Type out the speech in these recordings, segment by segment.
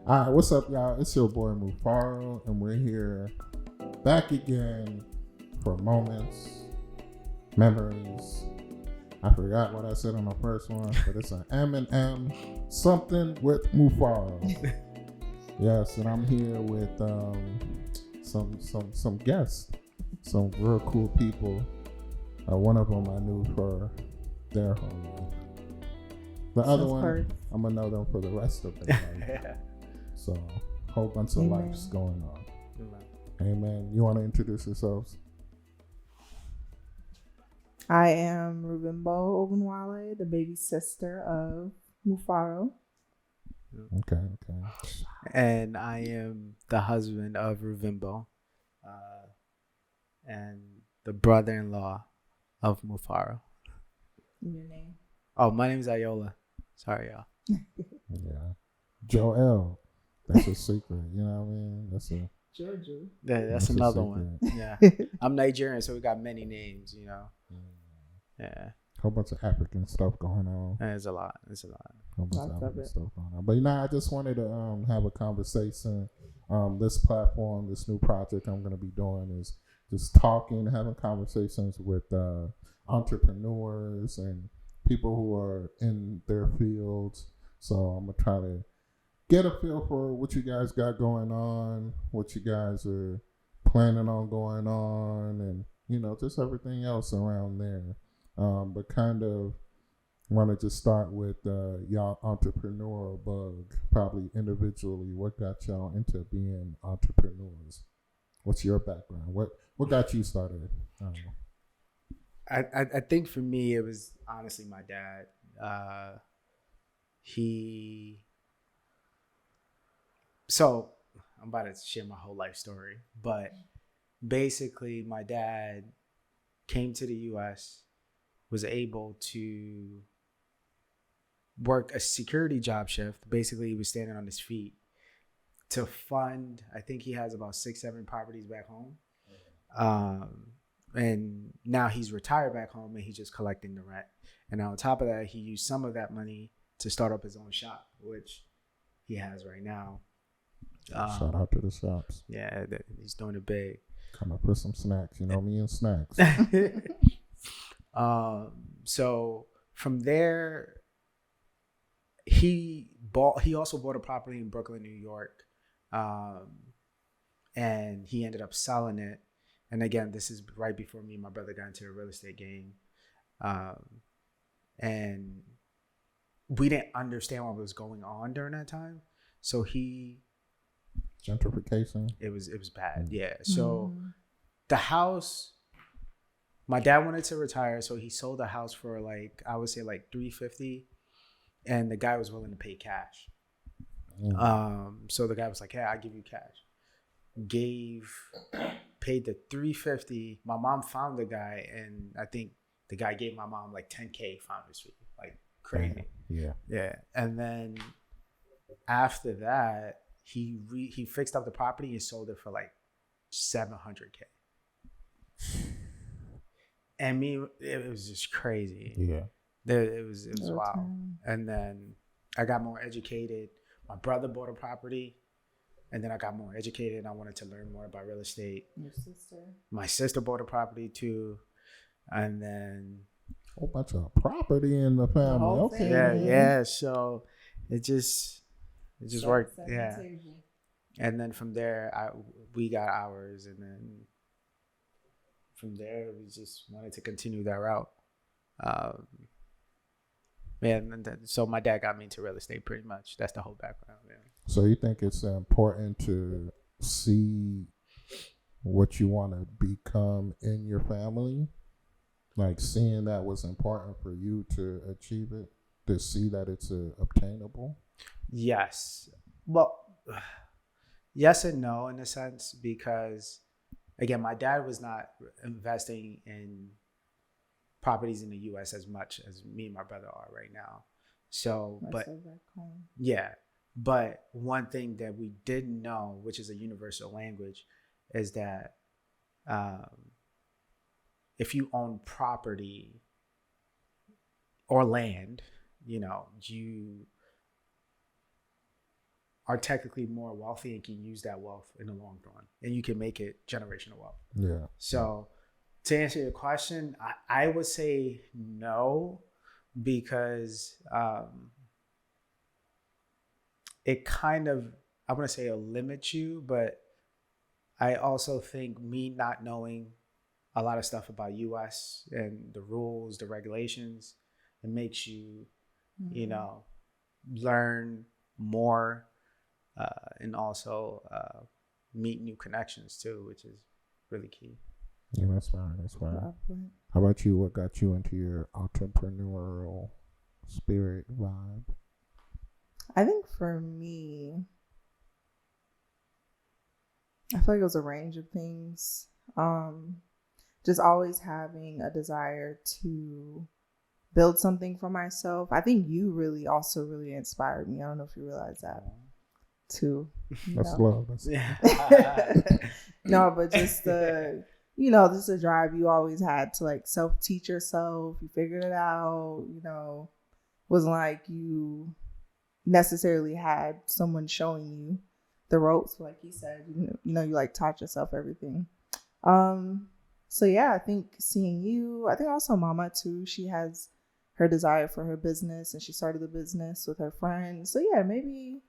All right, what's up, y'all? It's your boy Mufaro, and we're here back again for moments, memories. I forgot what I said on the first one, but it's an M&M something with Mufaro. Yes, and I'm here with some guests, some real cool people. One of them I knew for their whole life. The other one, I'm gonna know them for the rest of their life. So, whole bunch of lives going on. Amen. You want to introduce yourselves? I am Ruvimbo Ogunwale, the baby sister of Mufaro. Okay. And I am the husband of Ruvimbo, and the brother-in-law of Mufaro. Your name? Oh, my name is Ayola. Sorry, y'all. Yeah. Joel. That's a secret. You know what I mean? That's a Jojo. That's another one. Yeah. I'm Nigerian, so we got many names, you know. Yeah. whole bunch of African stuff going on. It's a lot. Whole bunch of African stuff going on. But I just wanted to have a conversation. This platform, this new project I'm going to be doing is just talking, having conversations with entrepreneurs and people who are in their fields. So I'm going to try to get a feel for what you guys got going on, what you guys are planning on going on, and, just everything else around there. But kind of want to just start with y'all entrepreneurial bug, probably individually. What got y'all into being entrepreneurs? What's your background? What got you started? I think for me, it was honestly my dad. So I'm about to share my whole life story, but basically my dad came to the U.S., was able to work a security job shift. Basically, he was standing on his feet to fund, I think he has about 6-7 properties back home. And now he's retired back home and he's just collecting the rent. And on top of that, he used some of that money to start up his own shop, which he has right now. Shout out to the shops. Yeah, he's doing it big. Come up with some snacks. You know me and snacks. So from there, he also bought a property in Brooklyn, New York. And he ended up selling it. And again, this is right before me and my brother got into the real estate game. And we didn't understand what was going on during that time. So gentrification. It was bad. Yeah. So the house, my dad wanted to retire, so he sold the house for I would say $350, and the guy was willing to pay cash. So the guy was like, "Hey, I'll give you cash." Paid the $350. My mom found the guy, and I think the guy gave my mom $10K founder's fee, crazy. Yeah. And then after that, he fixed up the property and sold it for $700K. And it was just crazy. Yeah. It was wild. And then I got more educated. My brother bought a property, and then I got more educated, and I wanted to learn more about real estate. Your sister? My sister bought a property too, and then a whole bunch of property in the family. Okay. Yeah. So it just worked. Yeah. Table. And then from there, we got ours, and then from there, we just wanted to continue that route. So my dad got me into real estate pretty much. That's the whole background. Yeah. So you think it's important to see what you want to become in your family? Seeing that was important for you to achieve it, to see that it's obtainable? Yes. Well, yes and no in a sense, because again, my dad was not investing in properties in the U.S. as much as me and my brother are right now. So, but one thing that we didn't know, which is a universal language, is that if you own property or land, you are technically more wealthy and can use that wealth in the long run, and you can make it generational wealth. Yeah. So to answer your question, I would say no, because it kind of, I want to say it'll limit you, but I also think me not knowing a lot of stuff about US and the rules, the regulations, it makes you, you know, learn more and also meet new connections too, which is really key. Yeah, that's fine. That's fine. How about you? What got you into your entrepreneurial spirit vibe? I think for me, I feel like it was a range of things. Just always having a desire to build something for myself. I think you really also really inspired me. I don't know if you realize that too. That's love. That's No, but just just a drive you always had to like self-teach yourself. You figured it out, wasn't like you necessarily had someone showing you the ropes, like you said, you like taught yourself everything. So yeah, I think seeing you, I think also Mama too, she has her desire for her business and she started the business with her friends. So yeah, maybe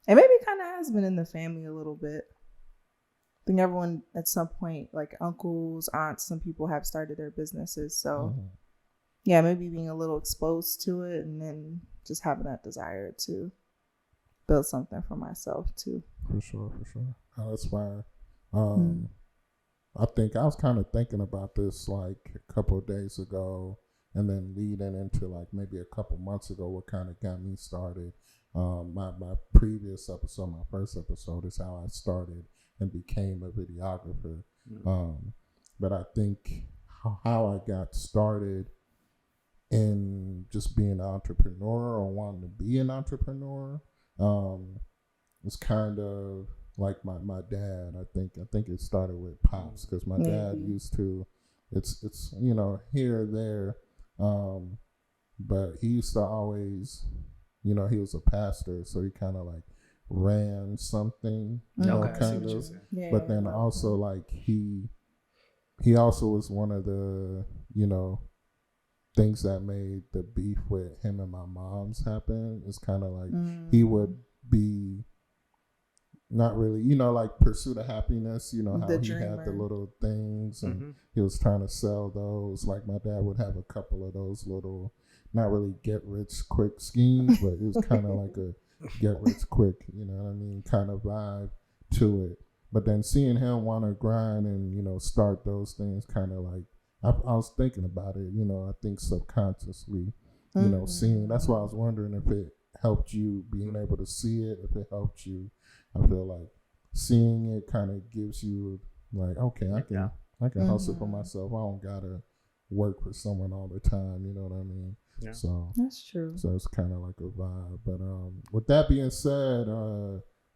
kind of has been in the family a little bit. I think everyone at some point, like uncles, aunts, some people have started their businesses. So yeah, maybe being a little exposed to it and then just having that desire to build something for myself too. For sure. Oh, that's fine. I think I was kind of thinking about this like a couple of days ago, and then leading into like maybe a couple months ago, what kind of got me started. My previous episode, my first episode, is how I started and became a videographer. But I think how I got started in just being an entrepreneur or wanting to be an entrepreneur was kind of like my dad. I think it started with Pops, because my dad used to, it's here or there, but he used to always, he was a pastor, so he kind of like ran something, kind of. Yeah, but then also like he also was one of the things that made the beef with him and my mom's happen. It's kind of like he would be not really, like Pursuit of Happiness, how he had the little things and he was trying to sell those. Like my dad would have a couple of those little, not really get rich quick schemes, but it was kind of like a get rich quick, kind of vibe to it. But then seeing him want to grind and, start those things, kind of like, I was thinking about it, I think subconsciously, seeing, that's why I was wondering if it helped you being able to see it, if it helped you. I feel like seeing it kind of gives you like, okay, I can hustle for myself. I don't gotta work for someone all the time. You know what I mean? Yeah. So that's true. So it's kind of like a vibe. But with that being said,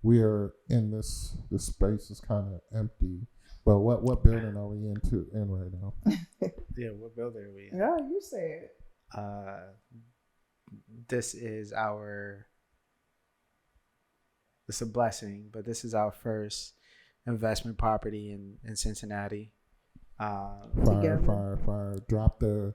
we are in this space is kind of empty. But what building are we in right now? Yeah, what building are we in? Yeah, you say it. This is it's a blessing, but this is our first investment property in Cincinnati. Fire. Drop the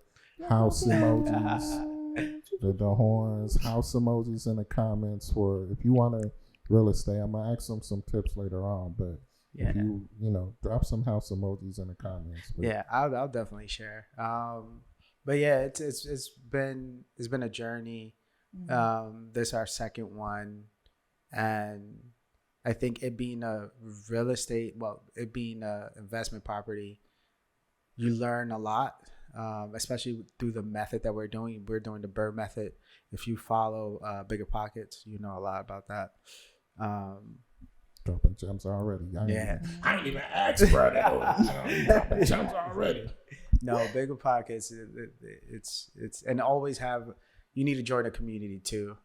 house emojis, the horns, house emojis in the comments for if you want to real estate. I'm going to ask them some tips later on, but if you drop some house emojis in the comments. But. Yeah, I'll definitely share. But yeah, it's been a journey. This is our second one. And I think it being a real estate, it being an investment property, you learn a lot, especially through the method that we're doing. We're doing the BRRRR method. If you follow Bigger Pockets, you know a lot about that. Dropping gems already. I ain't even asked, bro. Dropping gems already. No, Bigger Pockets, it's and always you need to join a community too.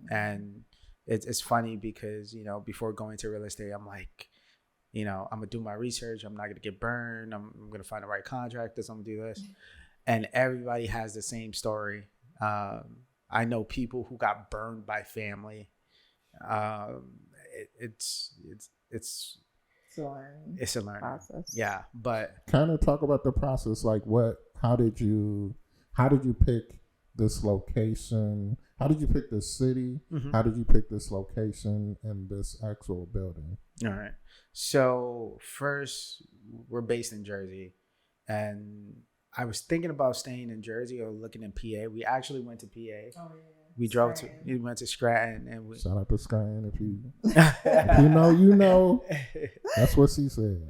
And it's funny because, before going to real estate, I'm like, I'm going to do my research. I'm not going to get burned. I'm going to find the right contractors. I'm going to do this. And everybody has the same story. I know people who got burned by family It's learning it's a learning process. Yeah, but kind of talk about the process. Like, how did you pick this location? How did you pick this city? mm-hmm. How did you pick this location and this actual building? All right. So first, we're based in Jersey, and I was thinking about staying in Jersey or looking in PA. We actually went to PA. Oh, yeah. We went to Scranton, and we Shout out to Scranton if you know, you know. That's what she said.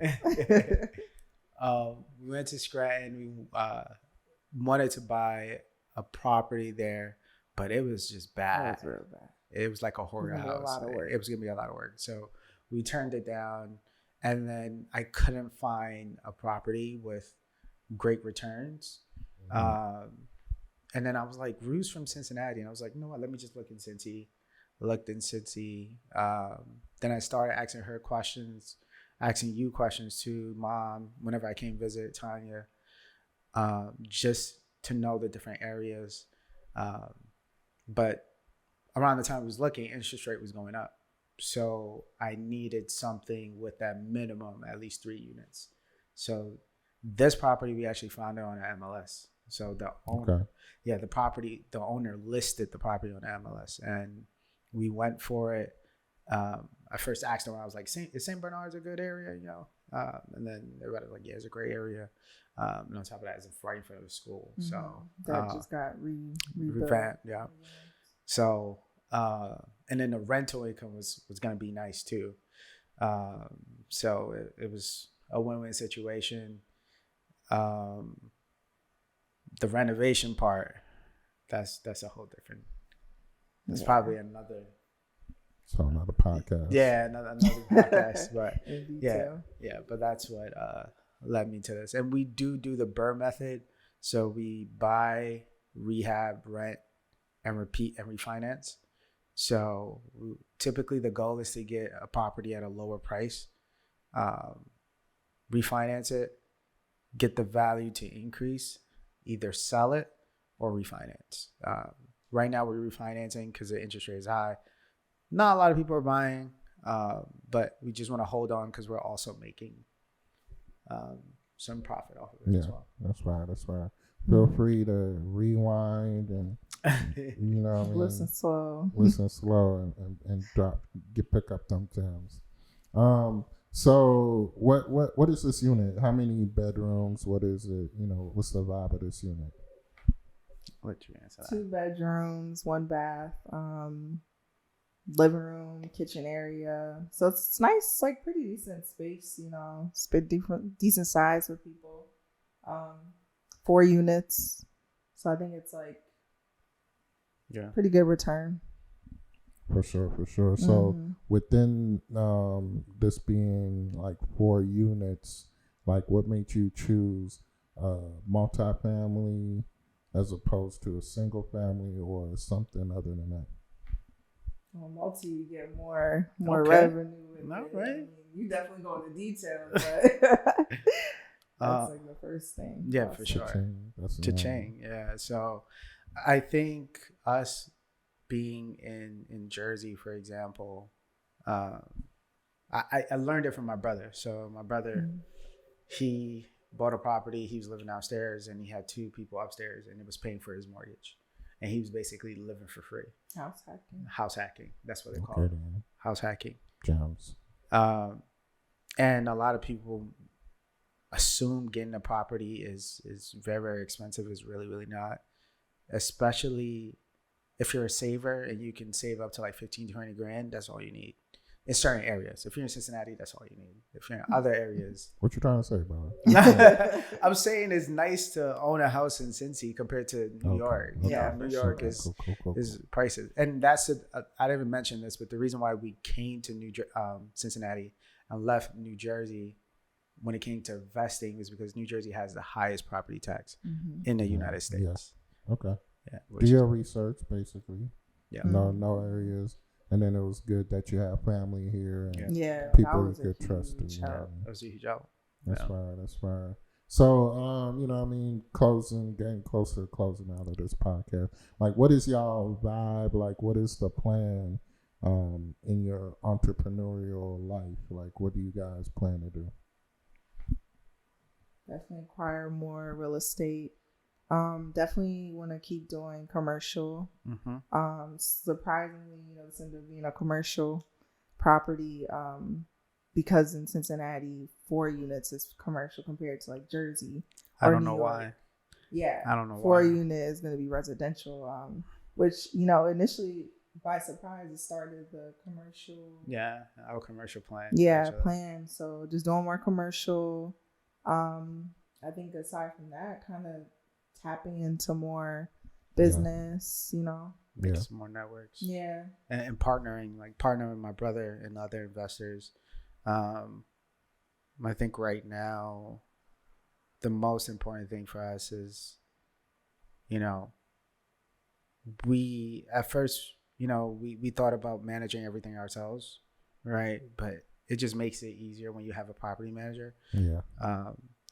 We went to Scranton. We wanted to buy a property there, but it was just bad. It was real bad. It was like a horror house. A lot of work. It was gonna be a lot of work. So we turned it down, and then I couldn't find a property with great returns. Mm-hmm. And then I was like, Rue's from Cincinnati, and I was like, you know what? Let me just look in Cincy. I looked in Cincy. Then I started asking you questions too, Mom. Whenever I came visit Tanya, just to know the different areas. But around the time I was looking, interest rate was going up. So I needed something with that minimum, at least 3 units. So this property, we actually found it on an MLS. So the owner, the owner listed the property on MLS, and we went for it. I first asked around, I was like, is St. Bernard's a good area, you know? And then everybody was like, yeah, it's a great area. And on top of that, it's right in front of the school. Mm-hmm. So that just got revamped. Yeah. So, and then the rental income was going to be nice too. So it was a win-win situation. The renovation part, that's a whole different. It's probably another. So another podcast. Yeah, another podcast, but yeah. But that's what led me to this, and we do the BRRRR method. So we buy, rehab, rent, and repeat and refinance. So typically the goal is to get a property at a lower price, refinance it, get the value to increase, either sell it or refinance. Right now we're refinancing because the interest rate is high. Not a lot of people are buying, but we just want to hold on because we're also making some profit off of it as well. That's right. Feel free to rewind and you know what I mean? Listen slow and pick up them gems. So what is this unit? How many bedrooms? What is it? You know, what's the vibe of this unit? What you answer? 2 bedrooms, 1 bath, living room, kitchen area. So it's nice, like pretty decent space, you know, decent size for people. 4 units. So I think it's like pretty good return. For sure. So within this being like 4 units, like what made you choose multifamily as opposed to a single family or something other than that? Well, multi, you get more revenue. Not right. I mean, you definitely go into details, but that's like the first thing. Yeah, for sure. Cha-ching. Yeah. So I think us being in Jersey, for example, I learned it from my brother. So my brother, he bought a property. He was living downstairs, and he had 2 people upstairs, and it was paying for his mortgage. And he was basically living for free. House hacking. That's what they call it. House hacking. Gems. And a lot of people assume getting a property is very, very expensive. It's really, really not. Especially if you're a saver and you can save up to like 15, 20 grand, that's all you need. In certain areas. If you're in Cincinnati, that's all you need. If you're in other areas. What you trying to say, bro? I'm saying it's nice to own a house in Cincy compared to New York. Okay. Yeah, New York is prices. And that's I didn't even mention this, but the reason why we came to Cincinnati and left New Jersey when it came to investing is because New Jersey has the highest property tax in the United States. Yes. Okay. Yeah. Do your research, basically. Yeah. No areas. And then it was good that you have family here and people you could trust. That was a huge help. That's right. So, you know what I mean, getting closer to closing out of this podcast. Like, what is y'all vibe? Like, what is the plan in your entrepreneurial life? Like, what do you guys plan to do? Definitely acquire more real estate. Definitely want to keep doing commercial. Surprisingly, this ended up being a commercial property. Because in Cincinnati, 4 units is commercial compared to like Jersey. I don't know why. Yeah, I don't know 4 why. unit is going to be residential. Which initially by surprise it started the commercial. Yeah, our commercial plan. Yeah, plan. So just doing more commercial. I think aside from that, kind of tapping into more business. Make some more networks. Yeah, and partnering with my brother and other investors. I think right now, the most important thing for us is, we at first, we thought about managing everything ourselves, right? But it just makes it easier when you have a property manager. Yeah.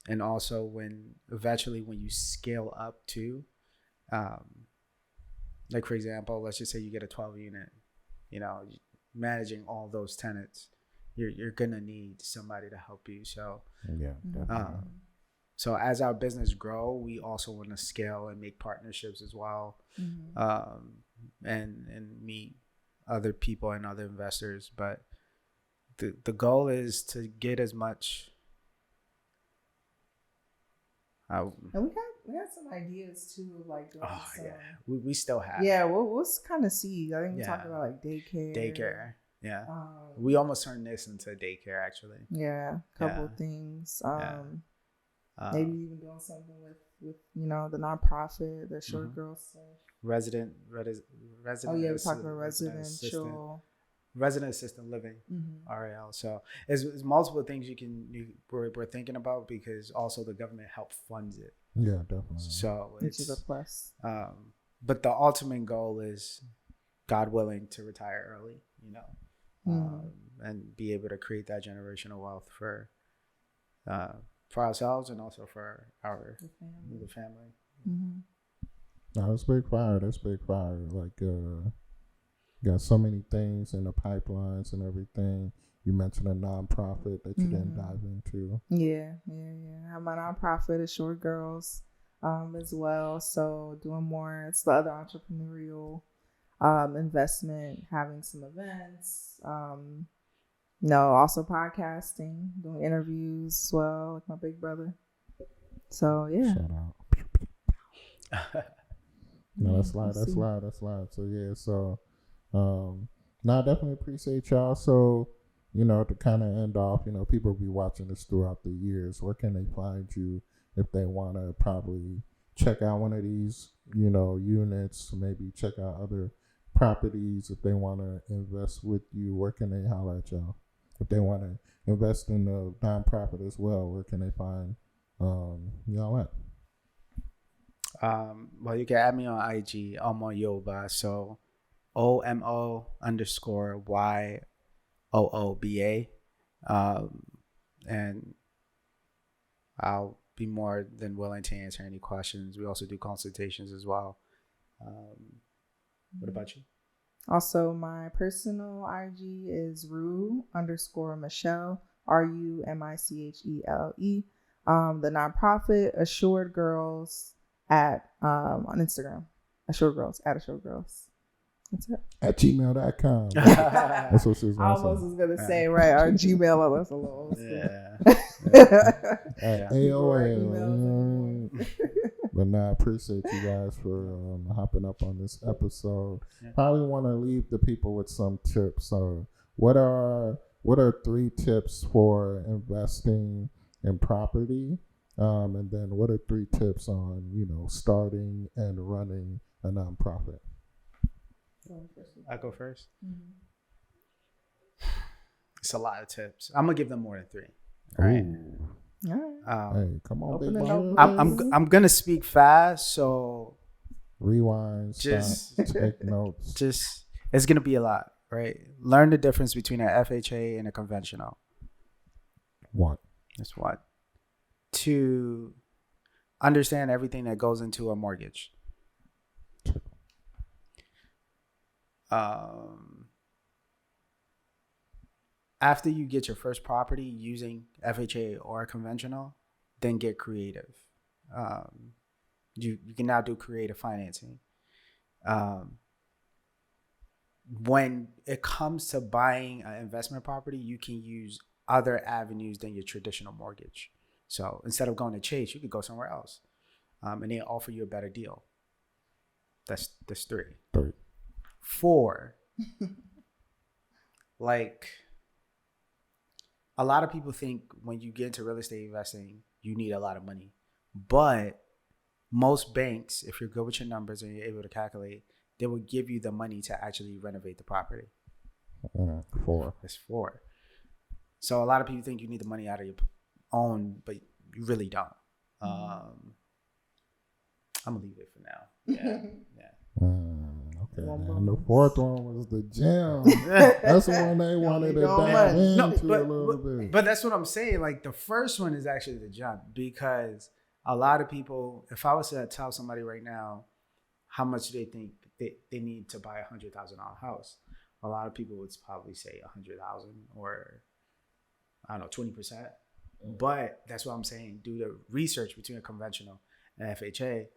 And also eventually when you scale up too, like for example, let's just say you get a 12 unit, managing all those tenants, you're gonna need somebody to help you. So yeah, definitely. So as our business grow, we also want to scale and make partnerships as well, and meet other people and other investors. But the goal is to get as much. And we got some ideas too, of like doing some. Yeah, we still have. Yeah, we'll kind of see. I think we talked about like daycare. Yeah, we almost turned this into daycare actually. Yeah, a couple things. Maybe even doing something with the nonprofit, the short girl stuff. Resident. Oh yeah, we talked about residential. Resident assistant living, RAL. So it's multiple things we're thinking about, because also the government help funds it. Yeah, definitely. So which is a plus. But the ultimate goal is, God willing, to retire early, and be able to create that generational wealth for ourselves and also for the family. No, that's big fire. That's big fire. Like, got so many things in the pipelines and everything. You mentioned a nonprofit that you didn't dive into. Yeah. I have my nonprofit, is Short Girls, as well. So doing more. It's the other entrepreneurial investment, having some events. Also podcasting, doing interviews as well, like my big brother. So yeah. Shout out. No, that's live. So yeah, so I definitely appreciate y'all. So, to kind of end off, people will be watching this throughout the years. Where can they find you if they want to probably check out one of these, units, maybe check out other properties? If they want to invest with you, where can they holler at y'all? If they want to invest in a nonprofit as well, where can they find y'all at? Well, you can add me on IG, Omo Yoba. So OMO_YOOBA. And I'll be more than willing to answer any questions. We also do consultations as well. What about you? Also, my personal IG is Ru_Michelle, RUMICHELE. The nonprofit, Assured Girls on Instagram. Assured Girls. That's it. At gmail.com. That's what she was I almost was gonna say, right? Our Gmail, that's a little. At AOL. But I appreciate you guys for hopping up on this episode. Probably want to leave the people with some tips. So what are 3 tips for investing in property? And then what are 3 tips on, starting and running a nonprofit? I go first. It's a lot of tips. I'm gonna give them more than 3. All right. Hey, come on, big boy. I'm gonna speak fast, so rewind. Just take notes. It's gonna be a lot, right? Learn the difference between an FHA and a conventional. 1. That's 1. 2, understand everything that goes into a mortgage. after you get your first property using FHA or conventional, then get creative. You can now do creative financing. When it comes to buying an investment property, you can use other avenues than your traditional mortgage. So instead of going to Chase, you could go somewhere else, and they offer you a better deal. That's 3. 4. Like, a lot of people think when you get into real estate investing, you need a lot of money. But most banks, if you're good with your numbers and you're able to calculate, they will give you the money to actually renovate the property. 4. That's 4. So a lot of people think you need the money out of your own, but you really don't. I'm going to leave it for now. Yeah. Okay. And the 4th one was the gem. That's the one they wanted to dive into a little bit. But that's what I'm saying. Like, the first one is actually the jump, because a lot of people, if I was to tell somebody right now how much they think they need to buy $100,000 house, a lot of people would probably say 100,000 or, I don't know, 20%. But that's what I'm saying. Do the research between a conventional and FHA,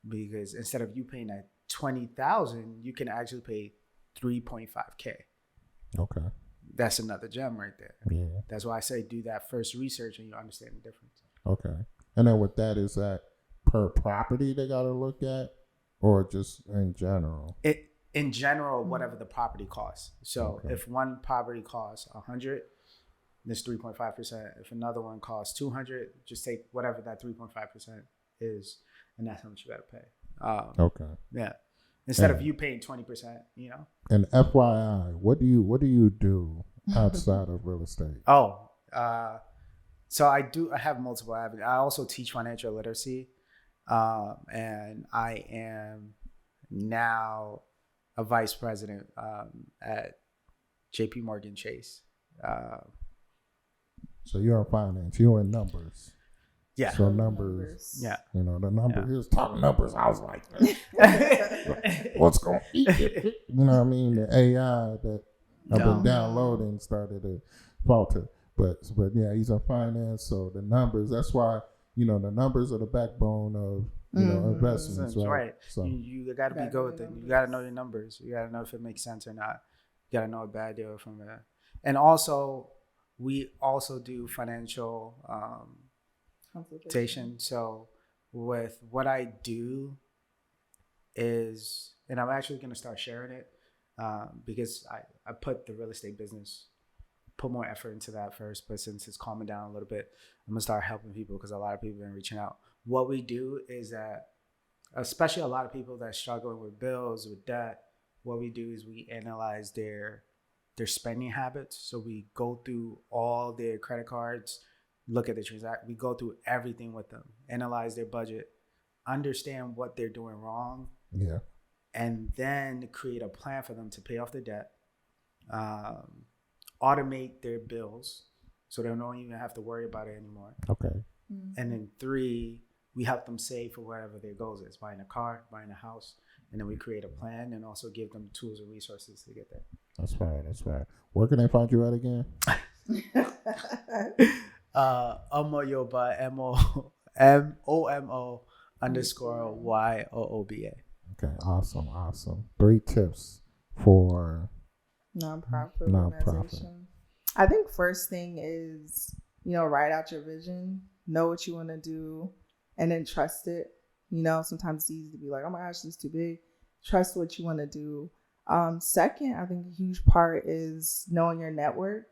because instead of you paying that $20,000, you can actually pay $3.5K. Okay. That's another gem right there. Yeah. That's why I say do that first research and you understand the difference. Okay. And then with that, is that per property they got to look at, or just in general? In general, whatever the property costs. So if one property costs 100, that's 3.5%. If another one costs 200, just take whatever that 3.5% is, and that's how much you got to pay. Okay. Yeah. Instead of you paying 20%, you know. And FYI, what do you do outside of real estate? So I have multiple avenues. I also teach financial literacy, and I am now a vice president at JP Morgan Chase. So you're in finance. You're in numbers. Yeah. So numbers. Yeah. You know, the number is talking numbers. I was like, what's going to eat it? You know what I mean? The AI that I've been downloading started to falter. But yeah, he's in finance. So the numbers, that's why, you know, the numbers are the backbone of, you know, investments, right? So you got to be good with it. You got to know your numbers. You got to know if it makes sense or not. You got to know a bad deal from it. And also, we also do financial consultation. So with what I do is, and I'm actually going to start sharing it because I put the real estate business, put more effort into that first, but since it's calming down a little bit, I'm gonna start helping people because a lot of people have been reaching out. What we do is that, especially a lot of people that are struggling with bills, with debt, what we do is we analyze their spending habits. So we go through all their credit cards, look at the transaction, we go through everything with them, analyze their budget, understand what they're doing wrong, and then create a plan for them to pay off the debt. Automate their bills so they don't even have to worry about it anymore. Okay. And then 3, we help them save for whatever their goals is, buying a car, buying a house, and then we create a plan and also give them tools and resources to get there. That's right. Where can they find you at again? Omoyoba, MOMO_YOOBA. Okay, awesome. 3 tips for nonprofit organization. I think first thing is, you know, write out your vision, know what you want to do, and then trust it. You know, sometimes it's easy to be like, oh my gosh, this is too big. Trust what you want to do. Second, I think a huge part is knowing your network,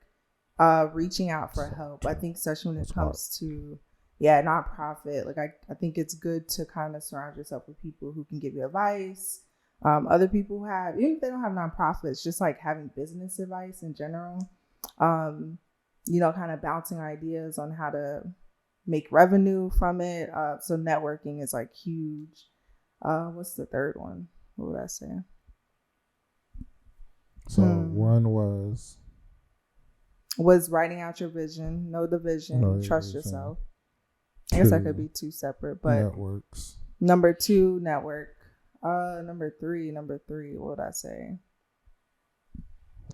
reaching out for help. I think especially when it comes to nonprofit, like I think it's good to kind of surround yourself with people who can give you advice. Other people have, even if they don't have nonprofits, just like having business advice in general, you know, kind of bouncing ideas on how to make revenue from it. So networking is like huge. What's the third one? What would I say? So one was writing out your vision, know the vision, trust yourself. I guess that could be 2 separate, but networks. Number 2, network. Number three, what would I say?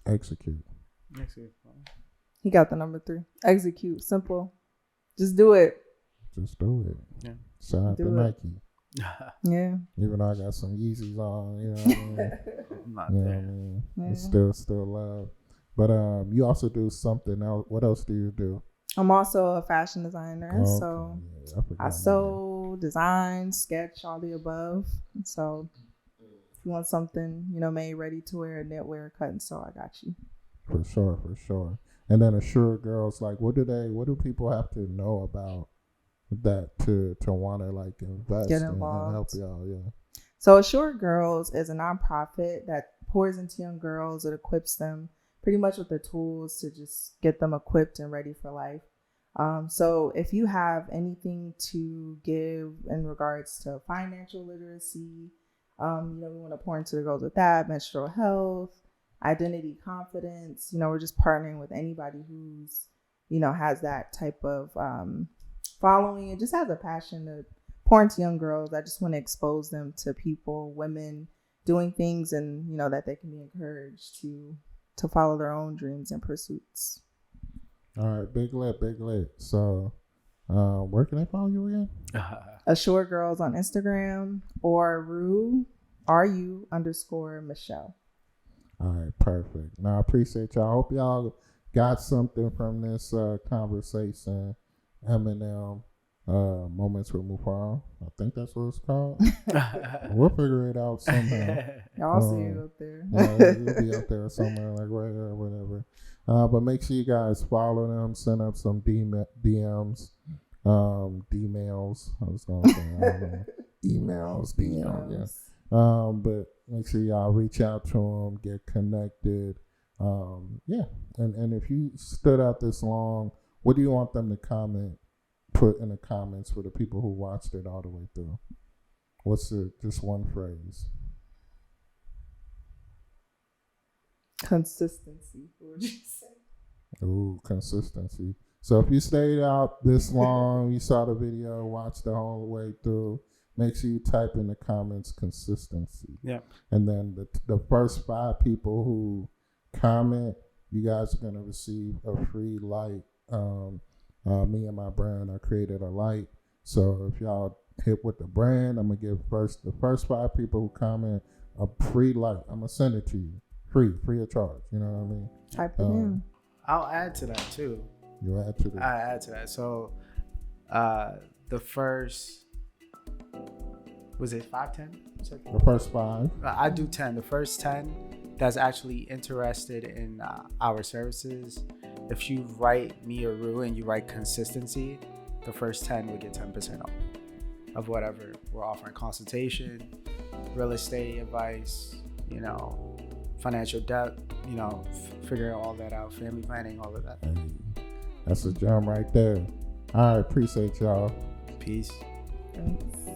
Execute. He got the number 3. Execute. Simple. Just do it. Just do it. Yeah. Shout out to Do it. Nike. Yeah. Even though I got some Yeezys on, you know what I mean? I'm not You know what I there. mean? Yeah. It's still love. But you also do something else. What else do you do? I'm also a fashion designer, Okay, so yeah, forgot I that. sew, design, sketch, all the above. So if you want something, made ready to wear, knitwear, cut and sew, I got you. For sure. And then Assure Girls, like, what do people have to know about that to want to like invest Get and involved. help y'all? Yeah. So Assured Girls is a nonprofit that pours into young girls. It equips them pretty much with the tools to just get them equipped and ready for life. So if you have anything to give in regards to financial literacy, we want to pour into the girls with that, menstrual health, identity, confidence. We're just partnering with anybody who's, has that type of following and just has a passion to pour into young girls. I just want to expose them to people, women doing things, and that they can be encouraged to follow their own dreams and pursuits. All right, big lit. So, where can they follow you again? Assured Girls on Instagram or RU_Michelle. All right, perfect. Now, I appreciate y'all. I hope y'all got something from this conversation. Eminem, Moments with Mufaro. I think that's what it's called. We'll figure it out somehow. Y'all see it up there. It'll be up there somewhere, like right there, or whatever. But make sure you guys follow them. Send up some DMs, D-mails. I was gonna say, I don't know. Emails, DMs. Yeah. But make sure y'all reach out to them, get connected. Yeah. And if you stood out this long, what do you want them to put in the comments for the people who watched it all the way through? What's just one phrase? Consistency. What would you say? Ooh, consistency. So if you stayed out this long, you saw the video, watched the whole way through, make sure you type in the comments consistency. Yeah. And then the first 5 people who comment, you guys are going to receive a free light. Me and my brand, I created a light. So if y'all hit with the brand, I'm going to give the first 5 people who comment a free light. I'm going to send it to you. Free of charge. You know what I mean? Type it in. I'll add to that too. You add to I add to that. So the first, was it 5, 10? the first 5. I do 10. The first 10 that's actually interested in our services. If you write me or Rue and you write consistency, the first 10 will get 10% off of whatever we're offering. Consultation, real estate advice, financial debt, figuring all that out, family planning, all of that. Hey, that's a gem right there. All right, appreciate y'all. Peace. Thanks.